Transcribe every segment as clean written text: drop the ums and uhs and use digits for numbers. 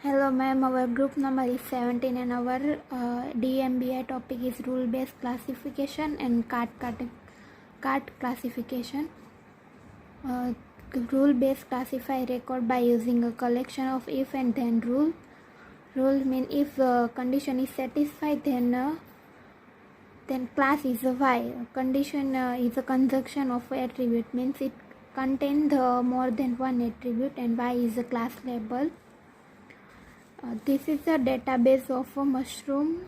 Hello ma'am, our group number is 17 and our DMBI topic is rule based classification and card classification. Rule based classify record by using a collection of if and then rule. Rule mean if condition is satisfied then class is a Y. Condition is a conjunction of attribute, means it contains more than one attribute, and Y is a class label. This is a database of a mushroom.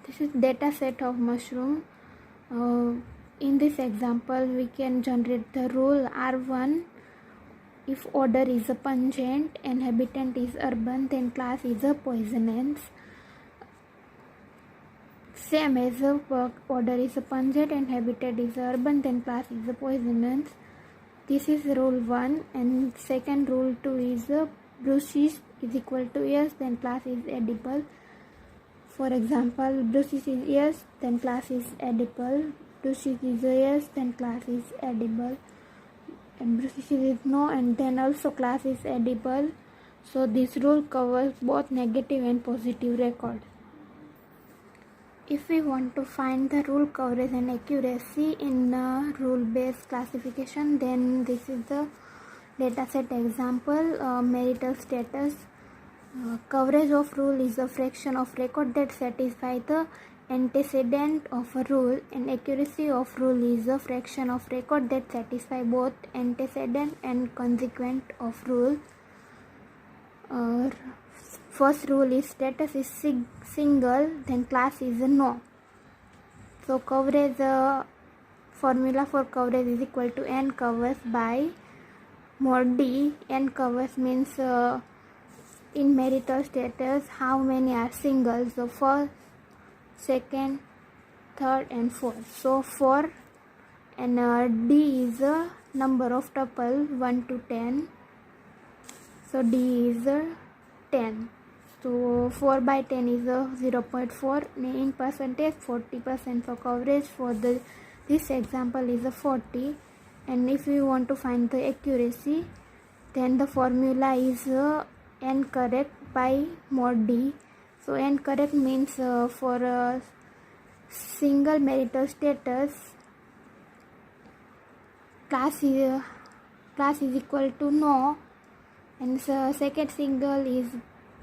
This is data set of mushroom. In this example, we can generate the rule R1. If order is a pungent and habitant is urban, then class is a poisonous. Same as order is a pungent and habitat is urban, then class is a poisonous. This is rule 1, and second rule 2 is brucis is equal to yes, then class is edible. For example, brucis is yes, then class is edible. Brucis is yes, then class is edible. And brucis is no, and then also class is edible. So this rule covers both negative and positive record. If we want to find the rule coverage and accuracy in rule-based classification, then this is the dataset example. Marital status. Coverage of rule is a fraction of record that satisfy the antecedent of a rule, and accuracy of rule is a fraction of record that satisfy both antecedent and consequent of rule. First rule is status is single, then class is a no. So coverage formula for coverage is equal to n covers by mod d. N covers means in marital status how many are singles. So first, second, third and fourth. So 4, and d is a number of tuple 1 to 10. So d is 10. So 4 by 10 is 0.4. In percentage 40%. So coverage for this example is 40. And if you want to find the accuracy, then the formula is n correct by mod d. So n correct means for a single marital status, class is equal to no, and second single is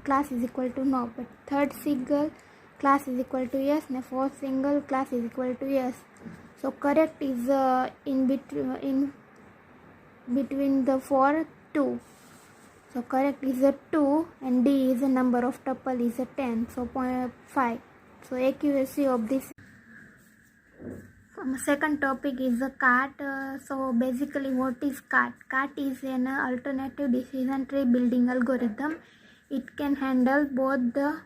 class is equal to no, but third single class is equal to yes, and fourth single class is equal to yes. So correct is in between the 4 2. So correct is a 2, and d is a number of tuple is a 10. So 0.5. So accuracy of this. Second topic is the CART. So basically, what is CART? CART is an alternative decision tree building algorithm. It can handle both the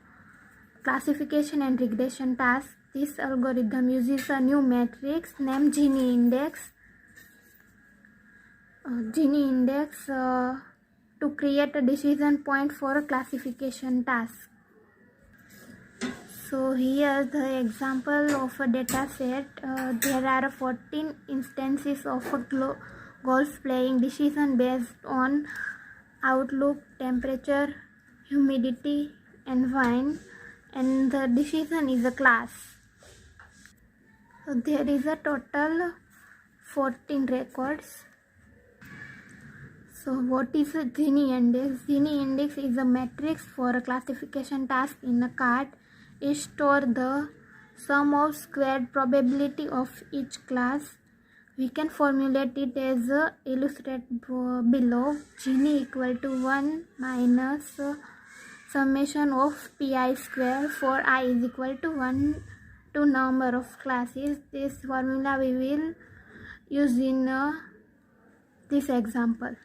classification and regression tasks. This algorithm uses a new matrix named Gini index. To create a decision point for a classification task. So here the example of a data set. There are 14 instances of a golf playing decision based on outlook, temperature, humidity and wind, and the decision is a class. So there is a total 14 records. So what is a Gini index? Gini index is a matrix for a classification task in a CART. It stores the sum of squared probability of each class. We can formulate it as illustrated below. Gini equal to 1 minus summation of pi square for I is equal to 1 to number of classes. This formula we will use in this example.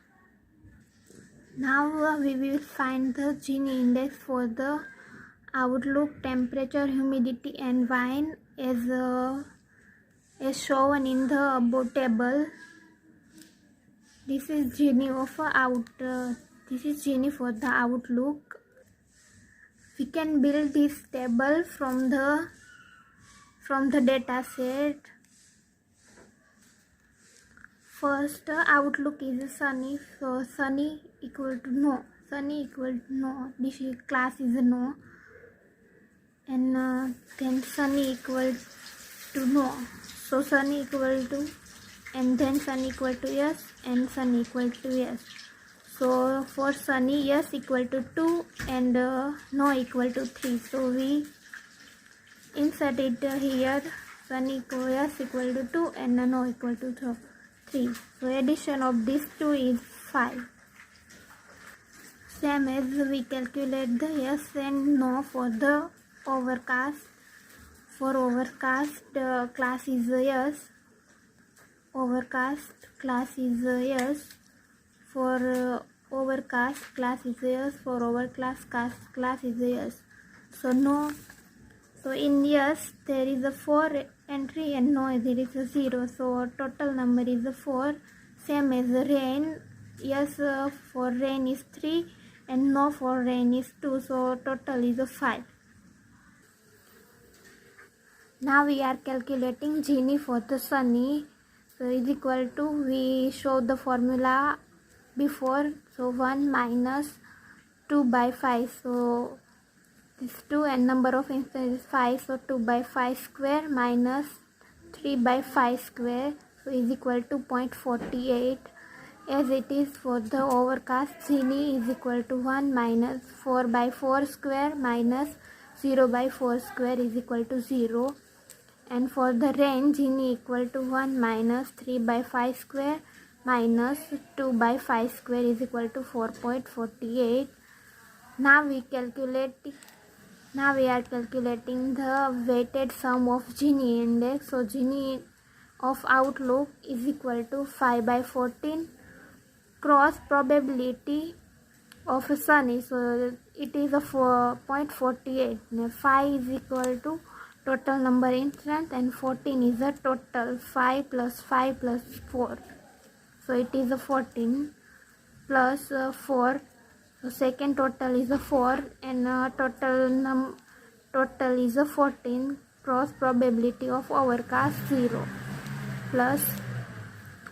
Now we will find the Gini index for the outlook, temperature, humidity and wind as shown in the above table. This is Gini of this is Gini for the outlook. We can build this table from the data set. First outlook is sunny, so sunny equal to no, sunny equal to no, this class is a no, and then sunny equal to no, so sunny equal to, and then sunny equal to yes, and sunny equal to yes. So for sunny, yes equal to 2 and no equal to 3, so we insert it here, sunny equal yes equal to 2 and no equal to 3. So addition of these two is 5. Same as we calculate the yes and no for the overcast. For overcast, class is yes. Overcast class is yes. For overcast class is yes. For overcast class is yes. So no. So in yes there is a 4 entry and no there is a 0. So total number is a 4. Same as rain. Yes for rain is 3 and no for rain is 2. So total is a 5. Now we are calculating Gini for the sunny. So is equal to, we show the formula before. So 1 minus 2 by 5. So this 2 and number of instances is 5, so 2 by 5 square minus 3 by 5 square, so is equal to 0.48. As it is for the overcast, Gini is equal to 1 minus 4 by 4 square minus 0 by 4 square is equal to 0. And for the rain, Gini equal to 1 minus 3 by 5 square minus 2 by 5 square is equal to 4.48. Now we are calculating the weighted sum of Gini index. So Gini of outlook is equal to 5 by 14. Cross probability of sunny, so it is a 4.48. 5 is equal to total number instance and 14 is a total. 5 plus 5 plus 4, so it is a 14 plus 4. So second total is a 4 and total is a 14. Cross probability of overcast 0 plus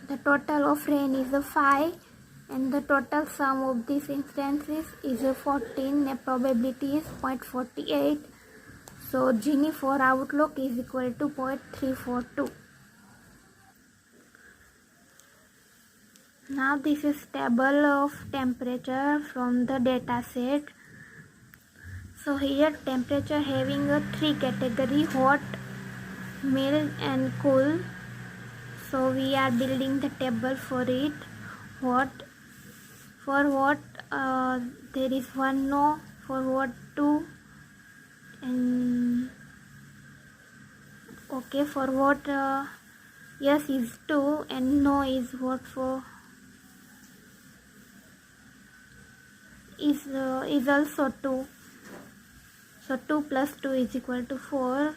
the total of rain is a 5 and the total sum of these instances is a 14. The probability is 0.48. So Gini for outlook is equal to 0.342. Now this is table of temperature from the data set. So here temperature having a 3 category: hot, mild and cool. So we are building the table for it. Hot, for hot there is 1 no, for hot 2, and okay, for hot yes is 2 and no is what for is also 2. So 2 plus 2 is equal to 4.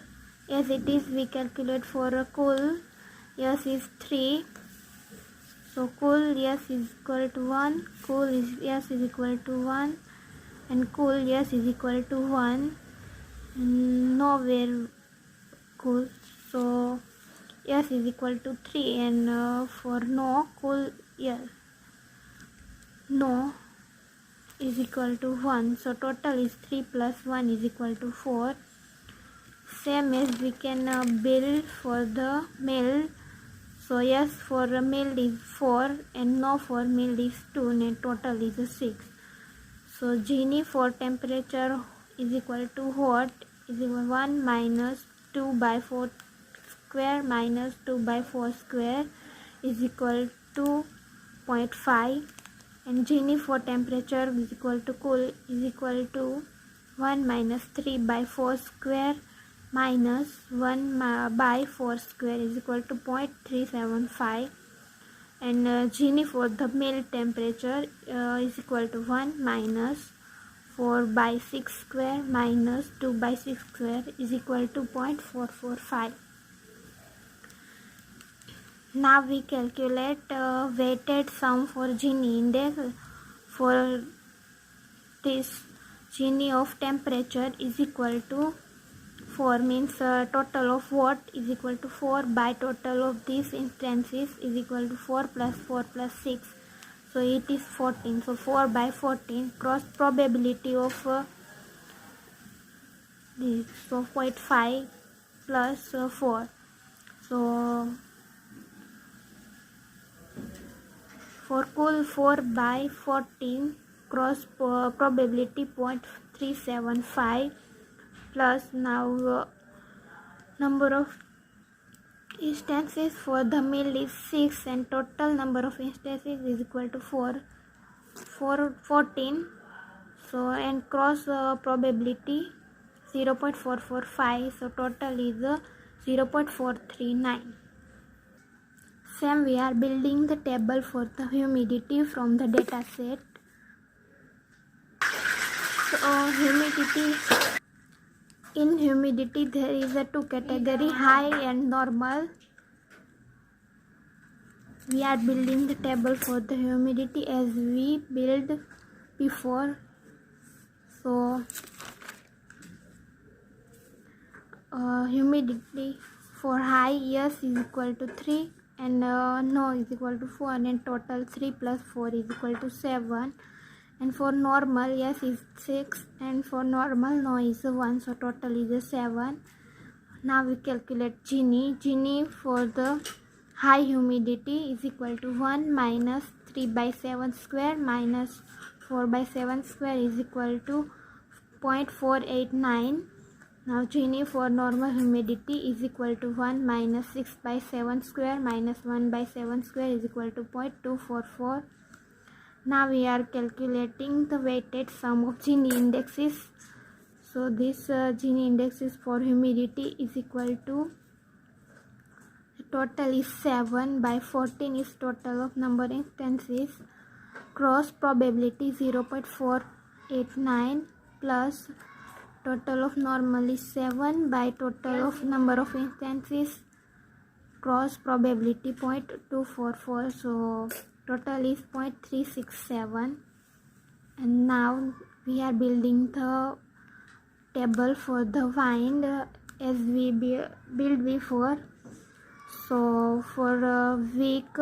As it is, we calculate for a cool. Yes is 3. So cool yes is equal to 1. Cool is yes is equal to 1. And cool yes is equal to 1. Nowhere cool. So yes is equal to 3. And for no, cool yes, no is equal to 1. So total is 3 plus 1 is equal to 4. Same as we can build for the mild. So yes for a mild is 4 and no for mild is 2 and total is 6. So Gini for temperature is equal to hot is equal to 1 minus 2 by 4 square minus 2 by 4 square is equal to 0.5. And Gini for temperature is equal to cool is equal to 1 minus 3 by 4 square minus 1 by 4 square is equal to 0.375. And Gini for the mild temperature is equal to 1 minus 4 by 6 square minus 2 by 6 square is equal to 0.445. Now we calculate weighted sum for Gini index. For this, Gini of temperature is equal to 4 means total of what is equal to 4 by total of these instances is equal to 4 plus 4 plus 6. So it is 14. So 4 by 14 cross probability of this. So 0.5 plus 4. So for cool 4 by 14 cross probability 0.375 plus now number of instances for the male is 6 and total number of instances is equal to 14. So and cross probability 0.445, so total is 0.439. Same we are building the table for the humidity from the data set. So humidity, in humidity there is a two category, high and normal. We are building the table for the humidity as we built before. So humidity for high, yes is equal to 3 and no is equal to 4 and total 3 plus 4 is equal to 7, and for normal yes is 6 and for normal no is 1, so total is 7. Now we calculate Gini. Gini for the high humidity is equal to 1 minus 3 by 7 square minus 4 by 7 square is equal to 0.489. Now Gini for normal humidity is equal to 1 minus 6 by 7 square minus 1 by 7 square is equal to 0.244. Now we are calculating the weighted sum of Gini indexes. So this Gini indexes for humidity is equal to, total is 7 by 14 is total of number instances, cross probability 0.489 plus total of normal is 7 by total of number of instances, cross probability 0.244, so total is 0.367. And now we are building the table for the wind as we built before. So for weak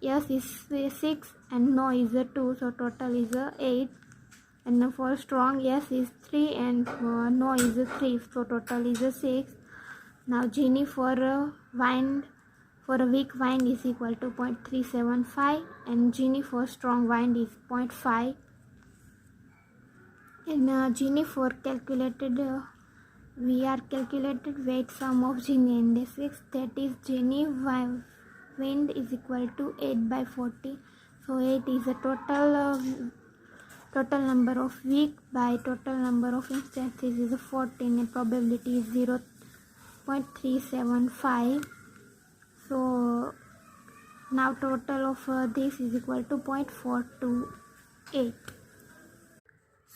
yes is 6 and no is 2, so total is 8. And for strong yes is 3 and no is 3, so total is 6. Now Gini for wind, for a weak wind is equal to 0.375 and Gini for strong wind is 0.5. And Gini for calculated, we are calculated weight sum of Gini indices, that is Gini wind is equal to 8 by 40. So 8 is a total number of weak by total number of instances is 14 and probability is 0.375. So now total of this is equal to 0.428.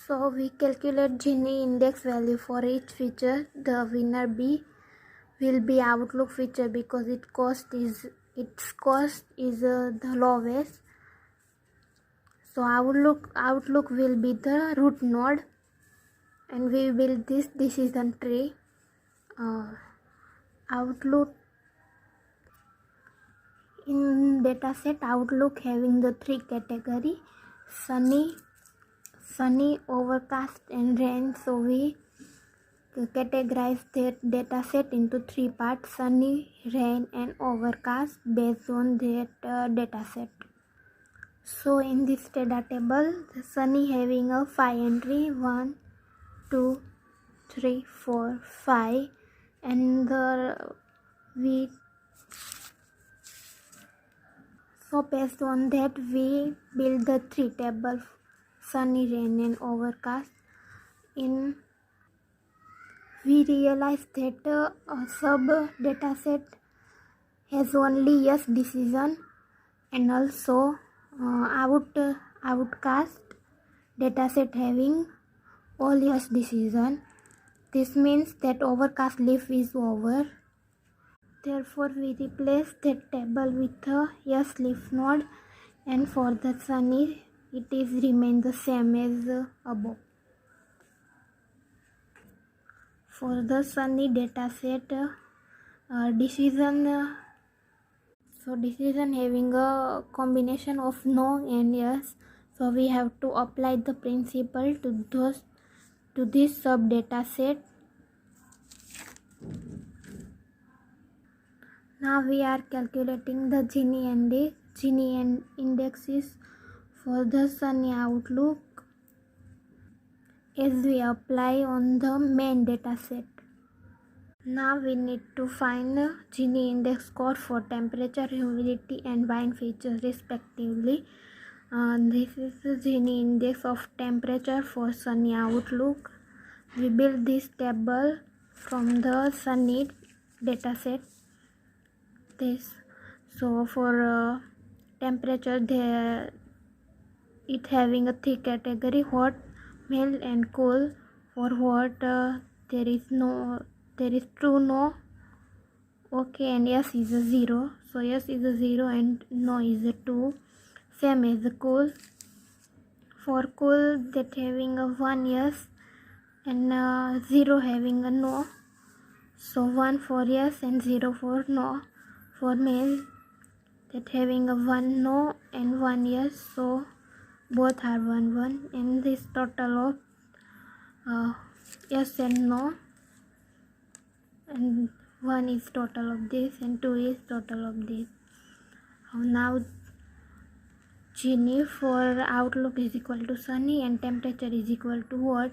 So we calculate Gini index value for each feature. The winner B will be outlook feature because its cost is the lowest. So outlook will be the root node, and we build this decision tree. Outlook in dataset, outlook having the three category: sunny, overcast and rain. So we categorize that dataset into three parts: sunny, rain and overcast based on that dataset. So in this data table, the sunny having a 5 entry, 1, 2, 3, 4, 5, and we so based on that we build the three tables: sunny, rain and overcast. In we realize that a sub dataset has only yes decision and also outcast dataset having all yes decision. This means that overcast leaf is over. Therefore we replace that table with a yes leaf node, and for the sunny it is remain the same as above. For the Sunny data set, decision having a combination of no and yes, so we have to apply the principle to this sub data set. Now we are calculating the Gini indexes for the Sunny outlook as we apply on the main data set. Now we need to find Gini index score for temperature, humidity and wind features respectively. This is the Gini index of temperature for Sunny outlook. We build this table from the Sunny dataset. So for temperature, it having a three category: hot, mild and cool. For hot, there is true, no, okay and yes is a 0. So yes is a 0 and no is a 2. Same as the cool. For cool, that having a 1 yes and 0 having a no. So 1 for yes and 0 for no. For mild, that having a 1 no and 1 yes, so both are 1 1, and this total of yes and no, and 1 is total of this and 2 is total of this. Now Gini for outlook is equal to Sunny and temperature is equal to what?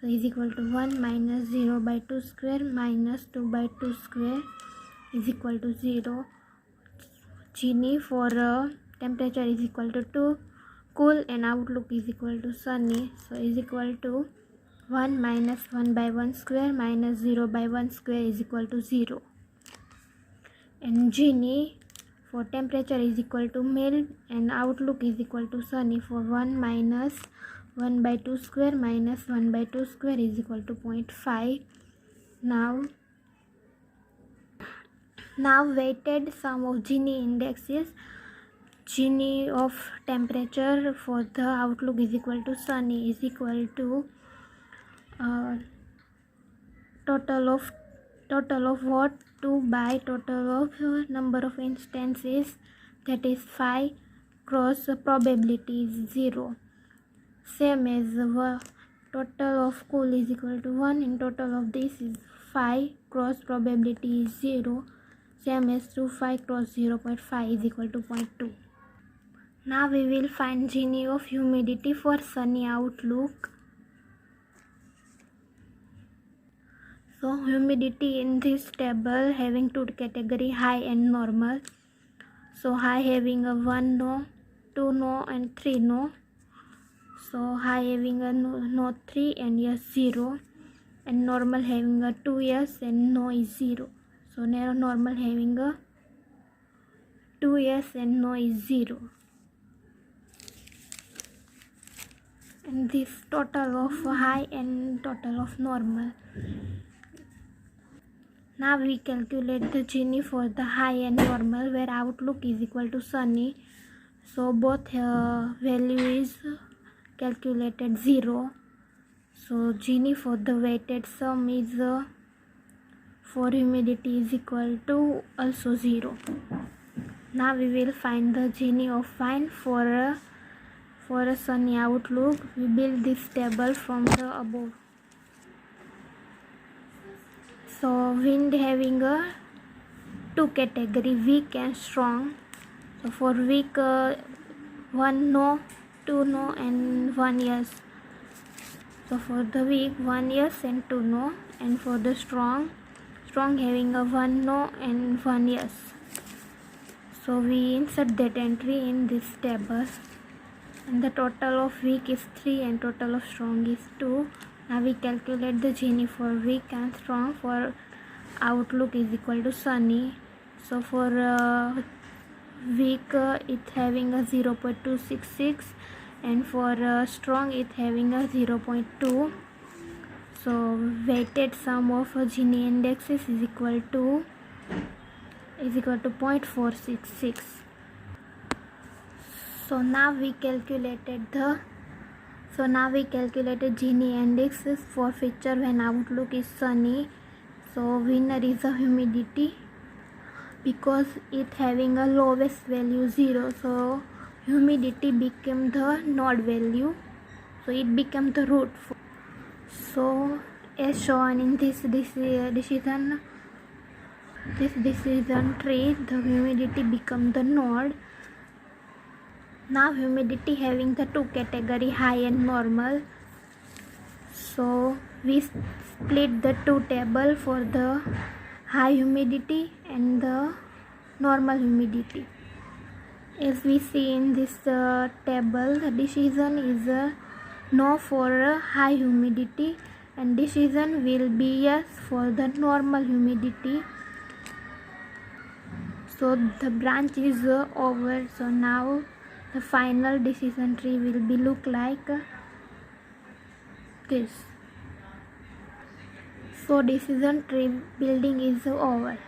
So is equal to 1 minus 0 by 2 square minus 2 by 2 square is equal to 0. Gini for temperature is equal to 2, cool and outlook is equal to Sunny, so is equal to 1 minus 1 by 1 square minus 0 by 1 square is equal to 0. And Gini for temperature is equal to mild and outlook is equal to Sunny for 1 minus 1 by 2 square minus 1 by 2 square is equal to 0.5. Now weighted sum of Gini indexes. Gini of temperature for the outlook is equal to Sunny is equal to total of what? 2 by total of number of instances, that is 5, cross probability is 0. Same as total of cool is equal to 1 and total of this is 5, cross probability is 0. Same as 2 5 cross 0.5 is equal to 0.2. Now we will find Gini of humidity for Sunny outlook. So humidity in this table having two category, high and normal. So high having a 1 no, 2 no and 3 no. So high having a no 3 and yes 0, and normal having a 2 yes and no is 0. So normal having a 2 yes and no is 0. And this total of high and total of normal. Now we calculate the Gini for the high and normal, where outlook is equal to Sunny. So both value is calculated 0. So Gini for the weighted sum is for humidity is equal to also 0. Now we will find the Gini of wind for a Sunny outlook. We build this table from the above. So wind having a two category, weak and strong. So for weak, 1 no, 2 no and 1 yes. So for the weak, 1 yes and 2 no, and for the strong having a 1 no and 1 yes. So we insert that entry in this table, and the total of weak is 3 and total of strong is 2. Now we calculate the Gini for weak and strong. For outlook is equal to Sunny. So for weak, it's having a 0.266, and for strong it's having a 0.2. So weighted sum of Gini indexes is equal to 0.466. So now we calculated the So now we calculated Gini index for feature when outlook is sunny. So winner is the humidity because it having a lowest value 0. So humidity became the node value. So it became the root. So as shown in this decision tree, the humidity become the node. Now humidity having the two category, high and normal. So we split the two table for the high humidity and the normal humidity. As we see in this table, the decision is no for high humidity and decision will be yes for the normal humidity. So the branch is over. So now the final decision tree will be look like this. So decision tree building is over.